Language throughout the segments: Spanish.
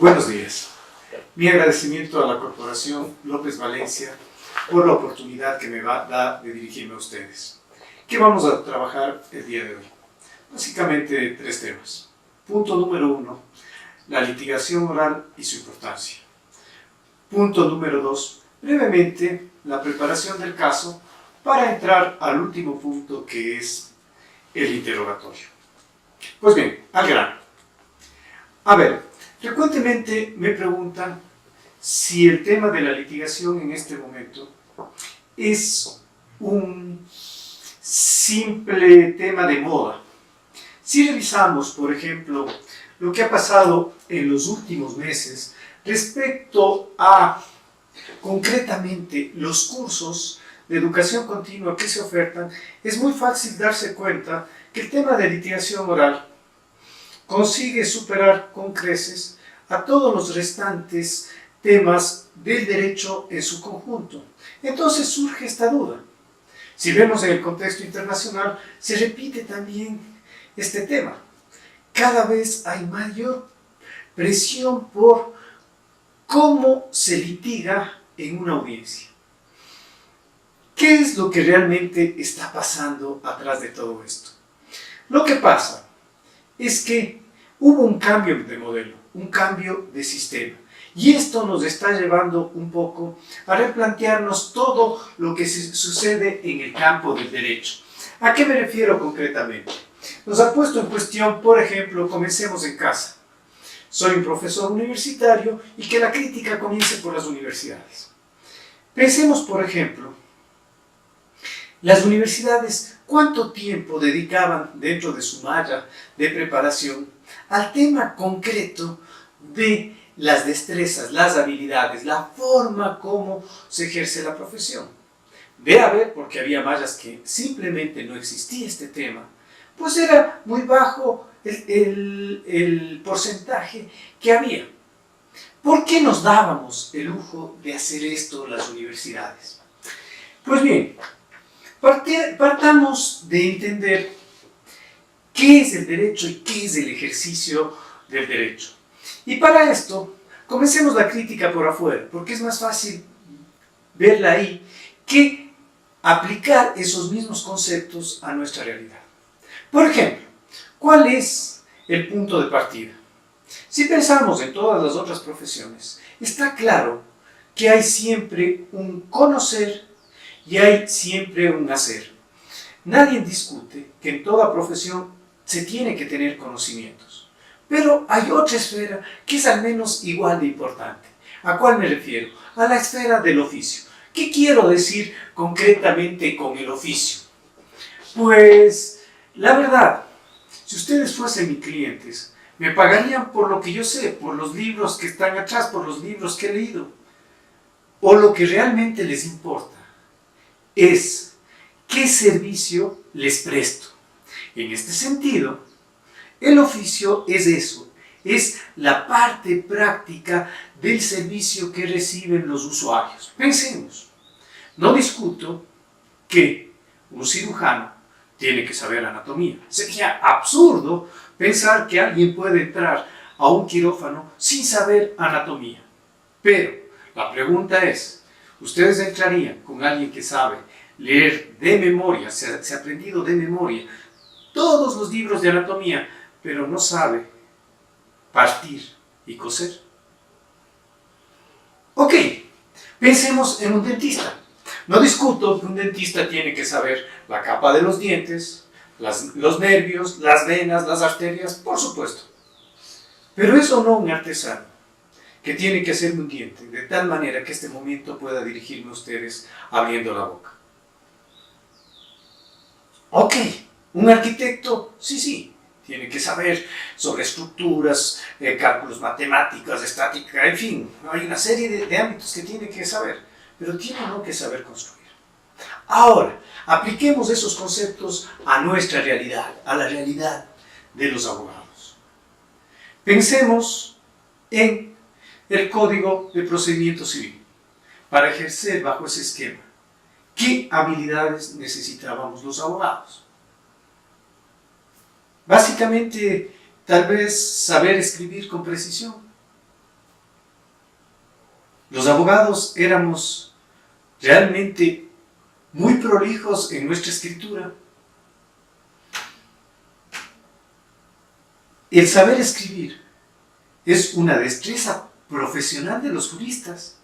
Buenos días. Mi agradecimiento a la Corporación López Valencia por la oportunidad que me da de dirigirme a ustedes. ¿Qué vamos a trabajar el día de hoy? Básicamente tres temas. Punto número 1, la litigación oral y su importancia. Punto número 2, brevemente la preparación del caso para entrar al último punto, que es el interrogatorio. Pues bien, al grano. A ver, frecuentemente me preguntan si el tema de la litigación en este momento es un simple tema de moda. Si revisamos, por ejemplo, lo que ha pasado en los últimos meses respecto a, concretamente, los cursos de educación continua que se ofertan, es muy fácil darse cuenta que el tema de litigación oral consigue superar con creces a todos los restantes temas del derecho en su conjunto. Entonces surge esta duda. Si vemos en el contexto internacional, se repite también este tema. Cada vez hay mayor presión por cómo se litiga en una audiencia. ¿Qué es lo que realmente está pasando atrás de todo esto? Lo que pasa es que hubo un cambio de modelo, un cambio de sistema. Y esto nos está llevando un poco a replantearnos todo lo que sucede en el campo del derecho. ¿A qué me refiero concretamente? Nos ha puesto en cuestión, por ejemplo, comencemos en casa. Soy un profesor universitario y que la crítica comience por las universidades. Pensemos, por ejemplo, las universidades, ¿cuánto tiempo dedicaban dentro de su malla de preparación al tema concreto de las destrezas, las habilidades, la forma como se ejerce la profesión? Debe haber, porque había mallas que simplemente no existía este tema, pues era muy bajo el porcentaje que había. ¿Por qué nos dábamos el lujo de hacer esto las universidades? Pues bien, partamos de entender qué es el derecho y qué es el ejercicio del derecho. Y para esto, comencemos la crítica por afuera, porque es más fácil verla ahí que aplicar esos mismos conceptos a nuestra realidad. Por ejemplo, ¿cuál es el punto de partida? Si pensamos en todas las otras profesiones, está claro que hay siempre un conocer y hay siempre un hacer. Nadie discute que en toda profesión se tiene que tener conocimientos. Pero hay otra esfera que es al menos igual de importante. ¿A cuál me refiero? A la esfera del oficio. ¿Qué quiero decir concretamente con el oficio? Pues, la verdad, si ustedes fuesen mis clientes, me pagarían por lo que yo sé, por los libros que están atrás, por los libros que he leído. O lo que realmente les importa es qué servicio les presto. En este sentido, el oficio es eso, es la parte práctica del servicio que reciben los usuarios. Pensemos, no discuto que un cirujano tiene que saber anatomía. Sería absurdo pensar que alguien puede entrar a un quirófano sin saber anatomía. Pero la pregunta es, ¿ustedes entrarían con alguien que sabe leer de memoria, se ha aprendido de memoria todos los libros de anatomía, pero no sabe partir y coser? Ok, pensemos en un dentista. No discuto que un dentista tiene que saber la capa de los dientes, los nervios, las venas, las arterias, por supuesto. Pero es o no un artesano que tiene que hacerme un diente de tal manera que este momento pueda dirigirme a ustedes abriendo la boca. Ok, un arquitecto, sí, tiene que saber sobre estructuras, cálculos matemáticos, estática, en fin, hay una serie de ámbitos que tiene que saber, pero tiene o no que saber construir. Ahora, apliquemos esos conceptos a nuestra realidad, a la realidad de los abogados. Pensemos en el Código de Procedimiento Civil. Para ejercer bajo ese esquema, ¿qué habilidades necesitábamos los abogados? Básicamente, tal vez saber escribir con precisión. Los abogados éramos realmente muy prolijos en nuestra escritura. El saber escribir es una destreza profesional de los juristas.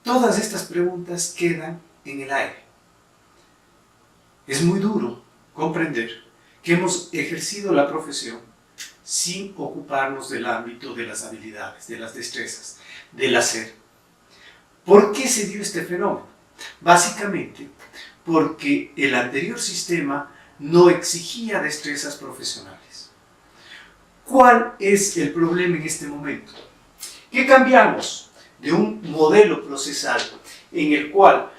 Todas estas preguntas quedan en el aire. Es muy duro comprender que hemos ejercido la profesión sin ocuparnos del ámbito de las habilidades, de las destrezas, del hacer. ¿Por qué se dio este fenómeno? Básicamente porque el anterior sistema no exigía destrezas profesionales. ¿Cuál es el problema en este momento? Que cambiamos de un modelo procesal en el cual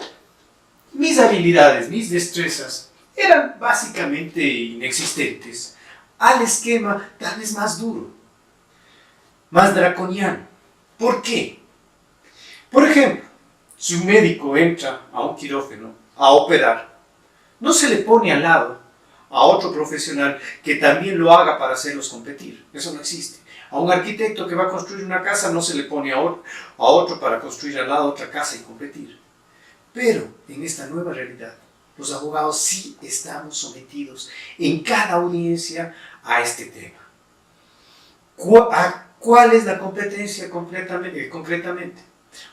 mis habilidades, mis destrezas eran básicamente inexistentes, al esquema tal vez más duro, más draconiano. ¿Por qué? Por ejemplo, si un médico entra a un quirófano a operar, no se le pone al lado a otro profesional que también lo haga para hacerlos competir. Eso no existe. A un arquitecto que va a construir una casa no se le pone a otro para construir al lado otra casa y competir. Pero en esta nueva realidad, los abogados sí estamos sometidos en cada audiencia a este tema. ¿Cuál es la competencia concretamente?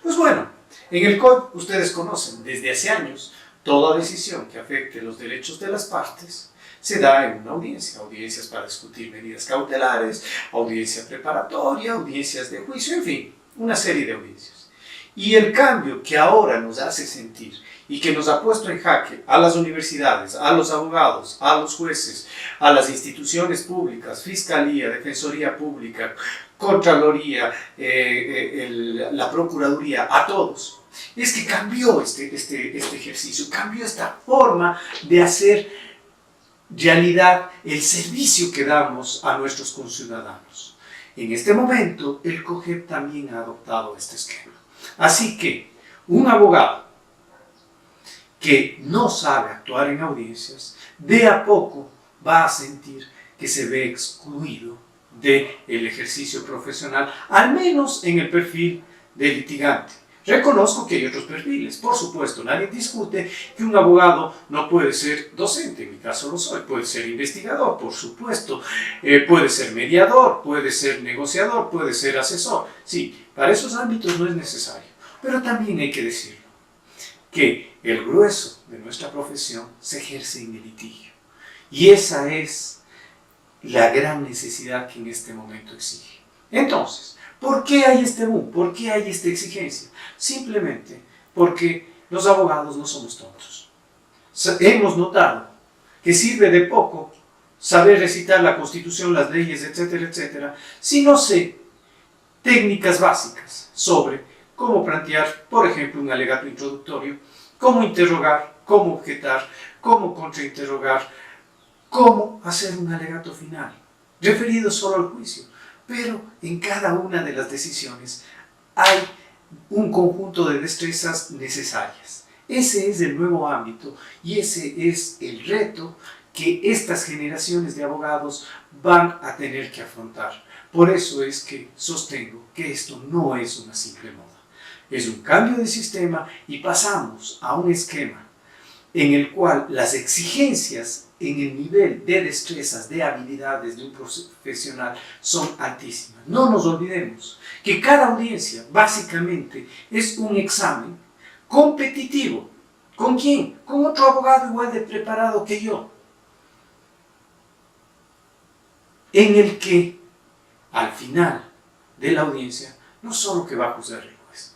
Pues bueno, en el COD ustedes conocen desde hace años toda decisión que afecte los derechos de las partes se da en una audiencia, audiencias para discutir medidas cautelares, audiencia preparatoria, audiencias de juicio, en fin, una serie de audiencias. Y el cambio que ahora nos hace sentir y que nos ha puesto en jaque a las universidades, a los abogados, a los jueces, a las instituciones públicas, Fiscalía, Defensoría Pública, Contraloría, la Procuraduría, a todos, es que cambió este ejercicio, cambió esta forma de hacer realidad el servicio que damos a nuestros conciudadanos. En este momento, el COGEP también ha adoptado este esquema. Así que, un abogado que no sabe actuar en audiencias, de a poco va a sentir que se ve excluido del ejercicio profesional, al menos en el perfil de litigante. Reconozco que hay otros perfiles, por supuesto, nadie discute que un abogado no puede ser docente, en mi caso lo soy, puede ser investigador, por supuesto, puede ser mediador, puede ser negociador, puede ser asesor. Sí, para esos ámbitos no es necesario, pero también hay que decirlo, que el grueso de nuestra profesión se ejerce en el litigio, y esa es la gran necesidad que en este momento exige. Entonces, ¿por qué hay este boom? ¿Por qué hay esta exigencia? Simplemente porque los abogados no somos tontos. Hemos notado que sirve de poco saber recitar la Constitución, las leyes, etcétera, etcétera, si no sé técnicas básicas sobre cómo plantear, por ejemplo, un alegato introductorio, cómo interrogar, cómo objetar, cómo contrainterrogar, cómo hacer un alegato final, referido solo al juicio. Pero en cada una de las decisiones hay un conjunto de destrezas necesarias. Ese es el nuevo ámbito y ese es el reto que estas generaciones de abogados van a tener que afrontar. Por eso es que sostengo que esto no es una simple moda. Es un cambio de sistema y pasamos a un esquema en el cual las exigencias en el nivel de destrezas, de habilidades de un profesional son altísimas. No nos olvidemos que cada audiencia básicamente es un examen competitivo. ¿Con quién? Con otro abogado igual de preparado que yo. En el que, al final de la audiencia, no solo que va a juzgar el juez,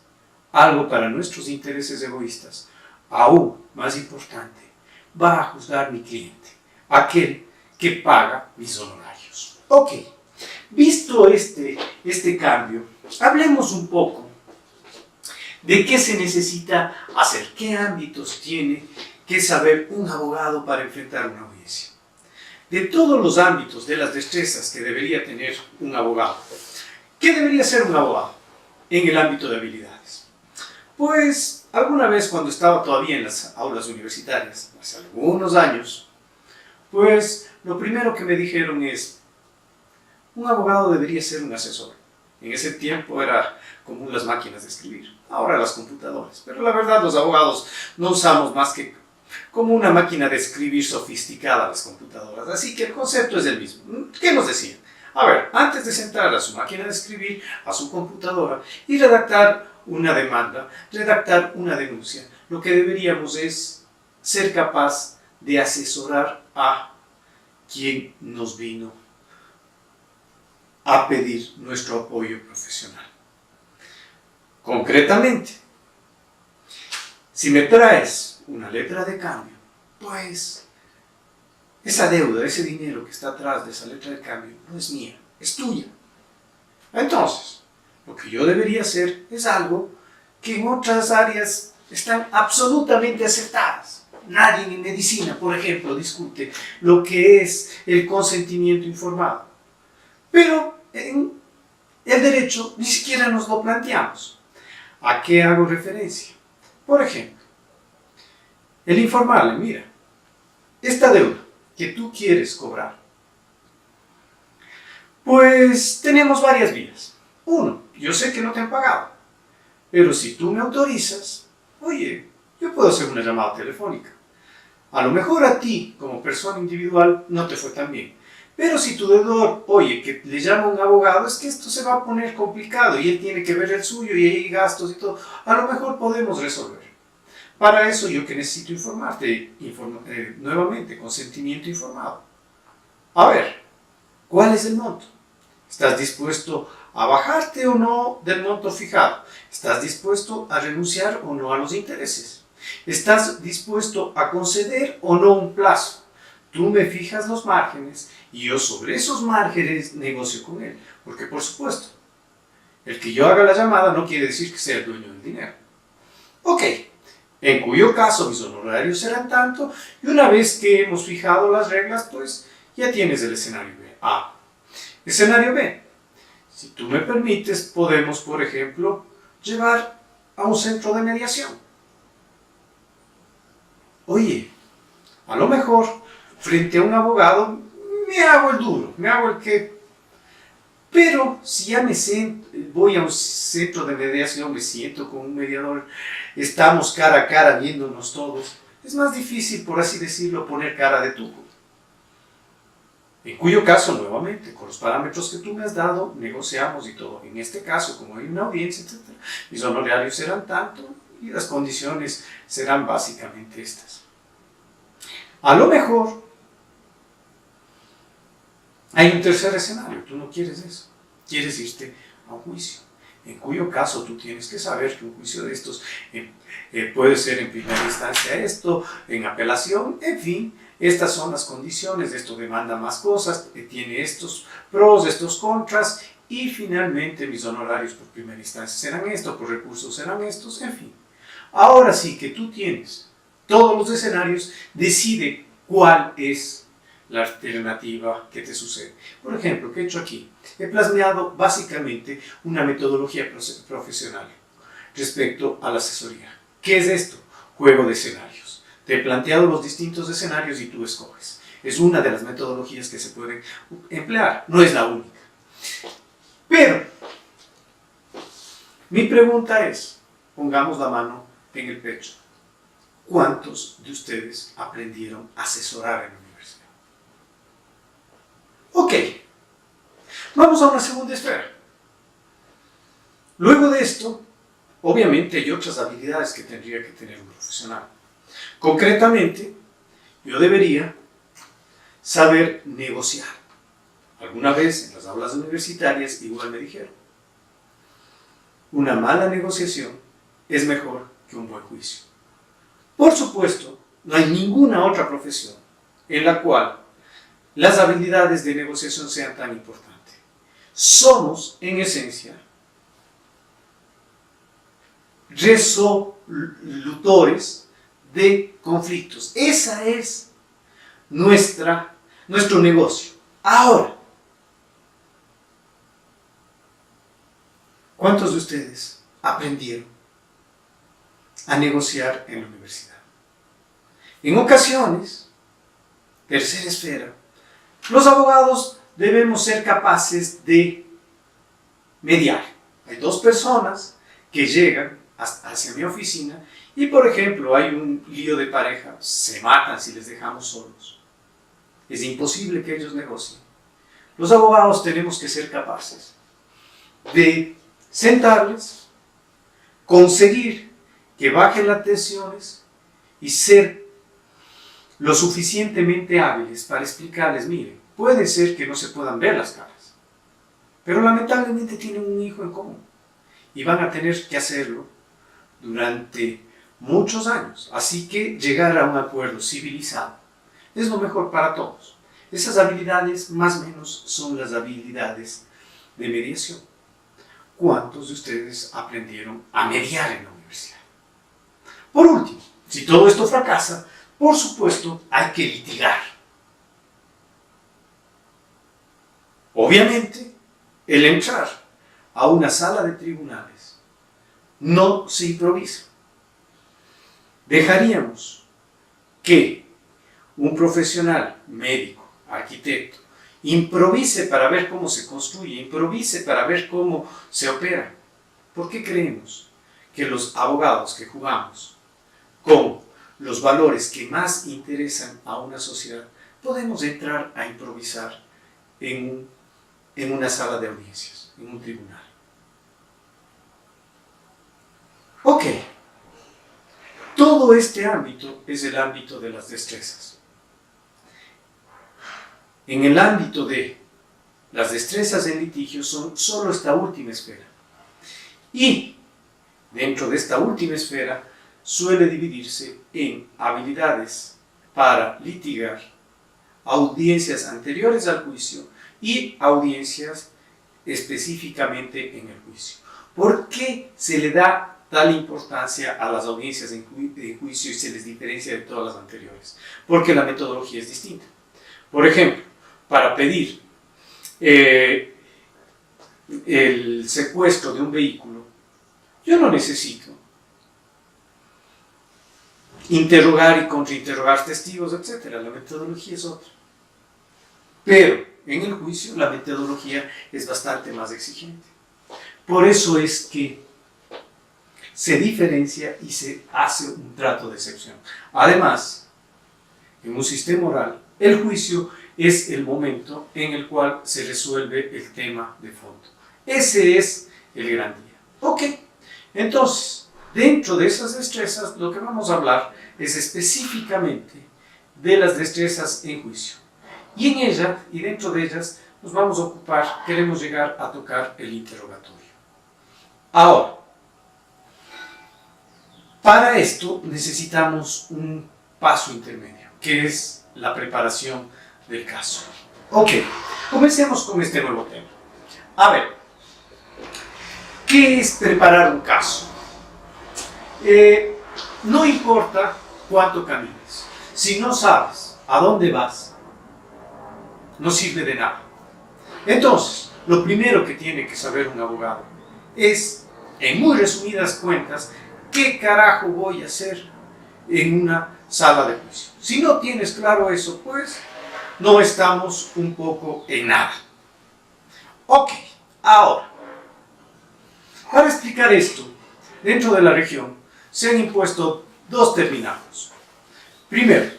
algo para nuestros intereses egoístas, aún más importante, va a juzgar mi cliente, aquel que paga mis honorarios. Ok, visto este cambio, hablemos un poco de qué se necesita hacer, qué ámbitos tiene que saber un abogado para enfrentar una audiencia. De todos los ámbitos de las destrezas que debería tener un abogado, ¿qué debería ser un abogado en el ámbito de habilidades? Pues alguna vez cuando estaba todavía en las aulas universitarias, hace algunos años, pues lo primero que me dijeron es, un abogado debería ser un asesor. En ese tiempo era común las máquinas de escribir, ahora las computadoras. Pero la verdad, los abogados no usamos más que como una máquina de escribir sofisticada las computadoras. Así que el concepto es el mismo. ¿Qué nos decían? A ver, antes de sentar a su máquina de escribir, a su computadora y redactar una demanda, redactar una denuncia, lo que deberíamos es ser capaz de asesorar a quien nos vino a pedir nuestro apoyo profesional. Concretamente, si me traes una letra de cambio, pues esa deuda, ese dinero que está atrás de esa letra de cambio no es mía, es tuya. Entonces, lo que yo debería hacer es algo que en otras áreas están absolutamente aceptadas. Nadie en medicina, por ejemplo, discute lo que es el consentimiento informado. Pero en el derecho ni siquiera nos lo planteamos. ¿A qué hago referencia? Por ejemplo, el informarle, mira, esta deuda que tú quieres cobrar, pues tenemos varias vías. Uno, yo sé que no te han pagado, pero si tú me autorizas, oye, yo puedo hacer una llamada telefónica. A lo mejor a ti, como persona individual, no te fue tan bien. Pero si tu deudor, oye, que le llama a un abogado, es que esto se va a poner complicado y él tiene que ver el suyo y hay gastos y todo, a lo mejor podemos resolver. Para eso yo que necesito informarte, nuevamente, consentimiento informado. A ver, ¿cuál es el monto? ¿Estás dispuesto a bajarte o no del monto fijado? ¿Estás dispuesto a renunciar o no a los intereses? ¿Estás dispuesto a conceder o no un plazo? Tú me fijas los márgenes y yo sobre esos márgenes negocio con él. Porque por supuesto, el que yo haga la llamada no quiere decir que sea el dueño del dinero. Ok, en cuyo caso mis honorarios serán tanto y una vez que hemos fijado las reglas, pues ya tienes el escenario B. A. Escenario B. Si tú me permites, podemos, por ejemplo, llevar a un centro de mediación. Oye, a lo mejor, frente a un abogado, me hago el duro, me hago el que... Pero si ya voy a un centro de mediación, me siento con un mediador, estamos cara a cara viéndonos todos, es más difícil, por así decirlo, poner cara de tuco. En cuyo caso, nuevamente, con los parámetros que tú me has dado, negociamos y todo. En este caso, como hay una audiencia, etc., mis honorarios serán tanto y las condiciones serán básicamente estas. A lo mejor hay un tercer escenario, tú no quieres eso, quieres irte a un juicio, en cuyo caso tú tienes que saber que un juicio de estos puede ser en primera instancia esto, en apelación, en fin, estas son las condiciones, esto demanda más cosas, tiene estos pros, estos contras, y finalmente mis honorarios por primera instancia serán estos, por recursos serán estos, en fin. Ahora sí que tú tienes todos los escenarios, decide cuál es la alternativa que te sucede. Por ejemplo, ¿qué he hecho aquí? He plasmado básicamente una metodología profesional respecto a la asesoría. ¿Qué es esto? Juego de escenarios. Te he planteado los distintos escenarios y tú escoges. Es una de las metodologías que se pueden emplear, no es la única. Pero, mi pregunta es, pongamos la mano en el pecho. ¿Cuántos de ustedes aprendieron a asesorar en la universidad? Ok, vamos a una segunda esfera. Luego de esto, obviamente hay otras habilidades que tendría que tener un profesional. Concretamente, yo debería saber negociar. Alguna vez en las aulas universitarias igual me dijeron, una mala negociación es mejor que un buen juicio. Por supuesto, no hay ninguna otra profesión en la cual las habilidades de negociación sean tan importantes. Somos, en esencia, resolutores de conflictos. Esa es nuestro negocio. Ahora, ¿cuántos de ustedes aprendieron a negociar en la universidad? En ocasiones, tercera esfera, los abogados debemos ser capaces de mediar. Hay dos personas que llegan hacia mi oficina y, por ejemplo, hay un lío de pareja, se matan si les dejamos solos. Es imposible que ellos negocien. Los abogados tenemos que ser capaces de sentarles, conseguir que bajen las tensiones y ser lo suficientemente hábiles para explicarles, miren, puede ser que no se puedan ver las caras, pero lamentablemente tienen un hijo en común y van a tener que hacerlo durante muchos años. Así que llegar a un acuerdo civilizado es lo mejor para todos. Esas habilidades más o menos son las habilidades de mediación. ¿Cuántos de ustedes aprendieron a mediar en la universidad? Por último, si todo esto fracasa, por supuesto hay que litigar. Obviamente, el entrar a una sala de tribunales no se improvisa. Dejaríamos que un profesional, médico, arquitecto, improvise para ver cómo se construye, improvise para ver cómo se opera. ¿Por qué creemos que los abogados que jugamos con los valores que más interesan a una sociedad podemos entrar a improvisar en una sala de audiencias, en un tribunal? Ok, todo este ámbito es el ámbito de las destrezas. En el ámbito de las destrezas en litigio son solo esta última esfera. Y dentro de esta última esfera suele dividirse en habilidades para litigar, audiencias anteriores al juicio y audiencias específicamente en el juicio. ¿Por qué se le da tal importancia a las audiencias en juicio y se les diferencia de todas las anteriores? Porque la metodología es distinta. Por ejemplo, para pedir el secuestro de un vehículo, yo no necesito interrogar y contrainterrogar testigos, etc. La metodología es otra. Pero en el juicio la metodología es bastante más exigente. Por eso es que se diferencia y se hace un trato de excepción. Además, en un sistema oral, el juicio es el momento en el cual se resuelve el tema de fondo. Ese es el gran día. Ok, entonces, dentro de esas destrezas, lo que vamos a hablar es específicamente de las destrezas en juicio. Y en ella, y dentro de ellas, nos vamos a ocupar, queremos llegar a tocar el interrogatorio. Ahora, para esto necesitamos un paso intermedio, que es la preparación del caso. Ok, comencemos con este nuevo tema. A ver, ¿qué es preparar un caso? No importa cuánto camines, si no sabes a dónde vas, no sirve de nada. Entonces, lo primero que tiene que saber un abogado es, en muy resumidas cuentas, ¿qué carajo voy a hacer en una sala de juicio? Si no tienes claro eso, pues no estamos un poco en nada. Ok, ahora, para explicar esto, dentro de la región se han impuesto dos terminados. Primero,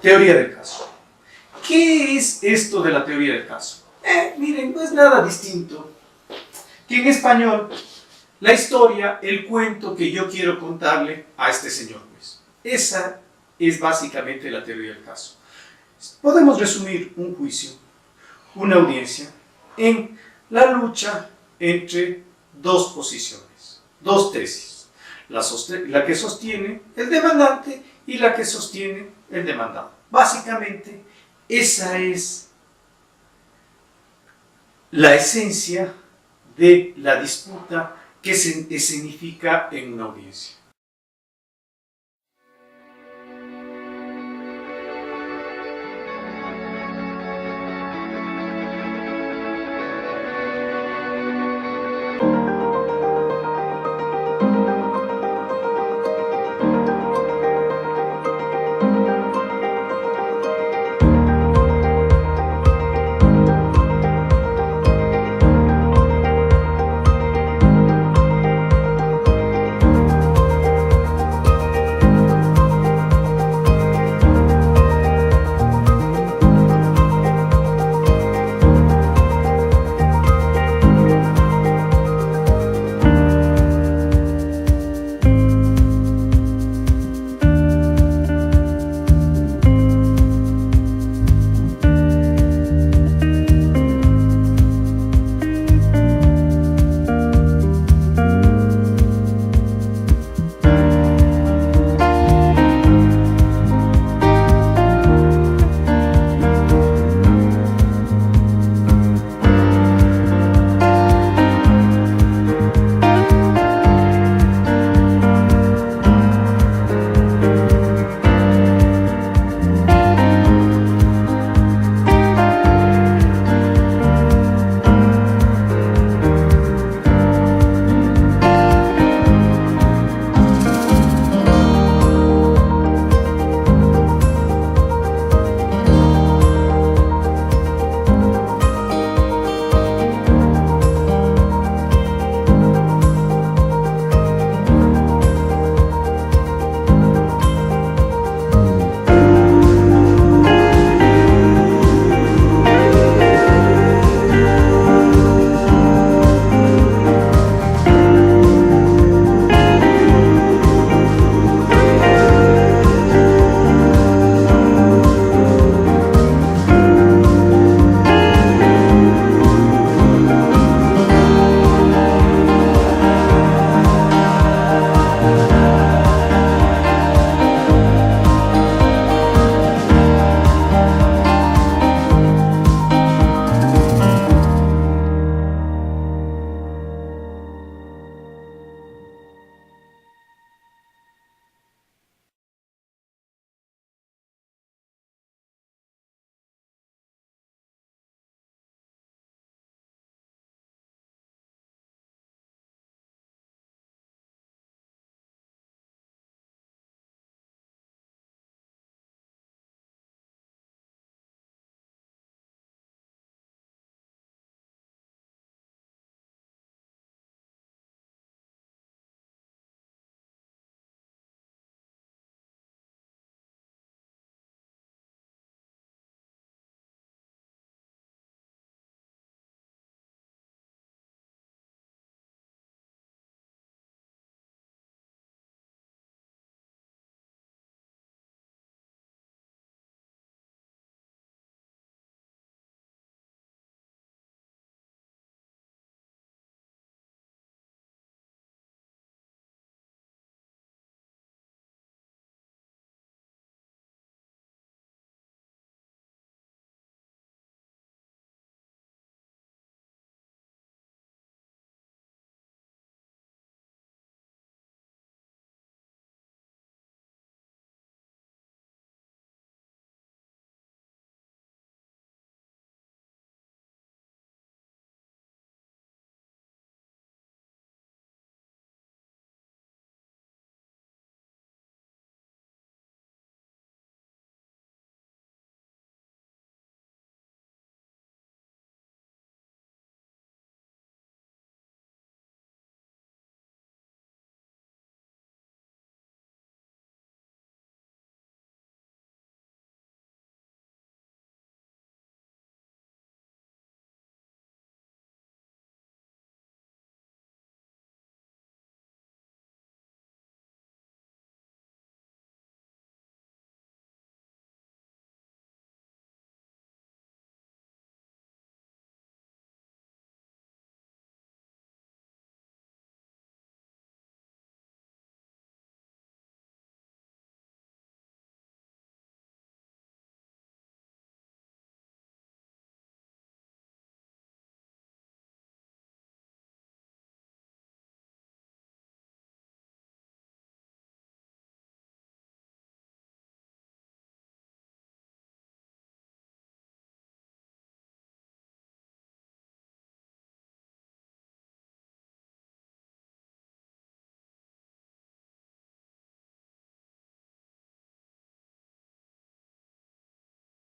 teoría del caso. ¿Qué es esto de la teoría del caso? Miren, no es nada distinto que en español la historia, el cuento que yo quiero contarle a este señor juez. Esa es básicamente la teoría del caso. Podemos resumir un juicio, una audiencia, en la lucha entre dos posiciones, dos tesis. La que sostiene el demandante y la que sostiene el demandado. Básicamente, esa es la esencia de la disputa que se escenifica en una audiencia.